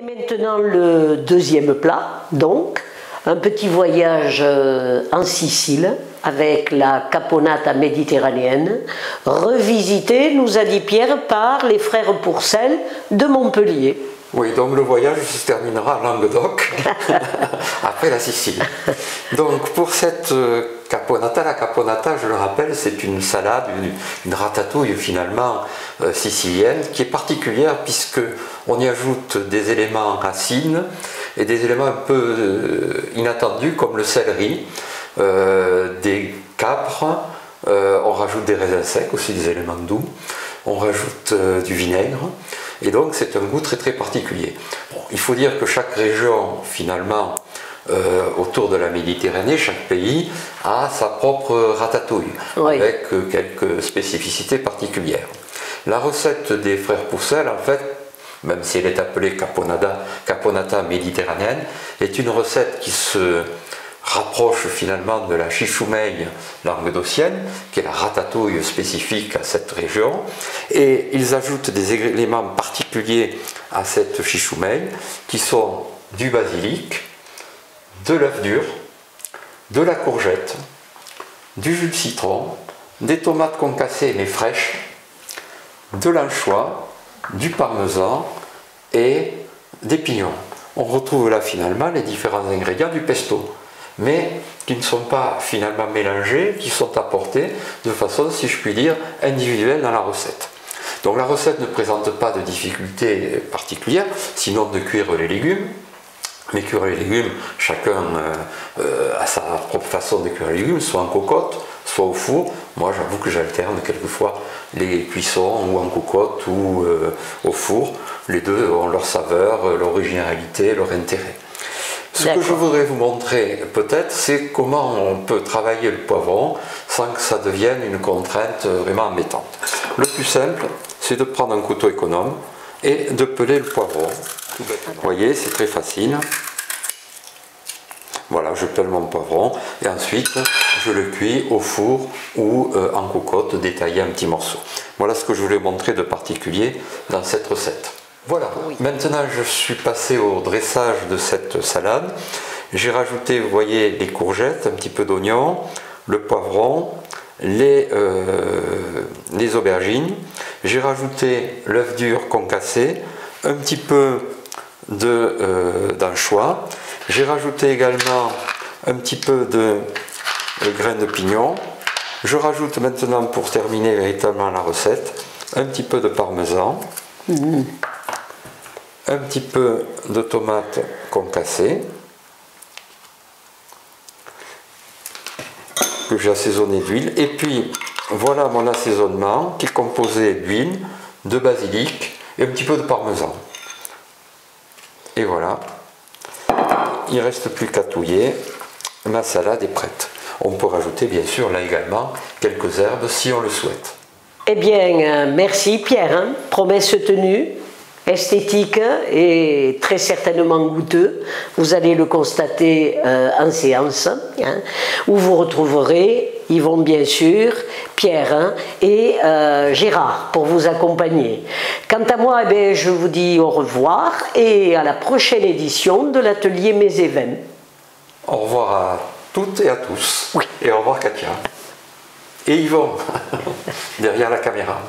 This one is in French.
Et maintenant le deuxième plat, donc un petit voyage en Sicile avec la caponata méditerranéenne, revisité, nous a dit Pierre, par les frères Pourcel de Montpellier. Oui, donc le voyage se terminera en Languedoc, après la Sicile. Donc pour cette caponata, la caponata, je le rappelle, c'est une salade, une ratatouille finalement sicilienne, qui est particulière puisque on y ajoute des éléments racines et des éléments un peu inattendus comme le céleri, des capres, on rajoute des raisins secs, aussi des éléments doux, on rajoute du vinaigre. Et donc c'est un goût très très particulier. Bon, il faut dire que chaque région finalement autour de la Méditerranée, chaque pays a sa propre ratatouille, oui, avec quelques spécificités particulières. La recette des frères Pourcel, en fait, même si elle est appelée caponata méditerranéenne, est une recette qui se rapproche finalement de la chichoumeille languedocienne, qui est la ratatouille spécifique à cette région, et ils ajoutent des éléments particuliers à cette chichoumeille, qui sont du basilic, de l'œuf dur, de la courgette, du jus de citron, des tomates concassées mais fraîches, de l'anchois, du parmesan et des pignons. On retrouve là finalement les différents ingrédients du pesto, mais qui ne sont pas finalement mélangés, qui sont apportés de façon, si je puis dire, individuelle dans la recette. Donc la recette ne présente pas de difficulté particulière, sinon de cuire les légumes. Mais cuire les légumes, chacun a sa propre façon de cuire les légumes, soit en cocotte, soit au four. Moi j'avoue que j'alterne quelquefois les cuissons ou en cocotte ou au four. Les deux ont leur saveur, leur originalité, leur intérêt. Ce que je voudrais vous montrer peut-être, c'est comment on peut travailler le poivron sans que ça devienne une contrainte vraiment embêtante. Le plus simple, c'est de prendre un couteau économe et de peler le poivron. Vous voyez, c'est très facile. Voilà, je pèle mon poivron et ensuite je le cuis au four ou en cocotte détaillé en petits morceaux. Voilà ce que je voulais montrer de particulier dans cette recette. Voilà, oui. Maintenant je suis passé au dressage de cette salade. J'ai rajouté, vous voyez, les courgettes, un petit peu d'oignon, le poivron, les aubergines. J'ai rajouté l'œuf dur concassé, un petit peu d'anchois. J'ai rajouté également un petit peu de graines de pignon. Je rajoute maintenant, pour terminer véritablement la recette, un petit peu de parmesan. Un petit peu de tomates concassées que j'ai assaisonné d'huile, et puis voilà mon assaisonnement qui est composé d'huile, de basilic et un petit peu de parmesan. Et voilà, il ne reste plus qu'à touiller, ma salade est prête. On peut rajouter bien sûr là également quelques herbes si on le souhaite. Eh bien merci Pierre, hein, promesse tenue. Esthétique et très certainement goûteux. Vous allez le constater en séance, hein, où vous retrouverez Yvon bien sûr, Pierre, hein, et Gérard pour vous accompagner. Quant à moi, eh bien, je vous dis au revoir et à la prochaine édition de l'atelier Mes Événements. Au revoir à toutes et à tous. Oui. Et au revoir Katia. Et Yvon, derrière la caméra.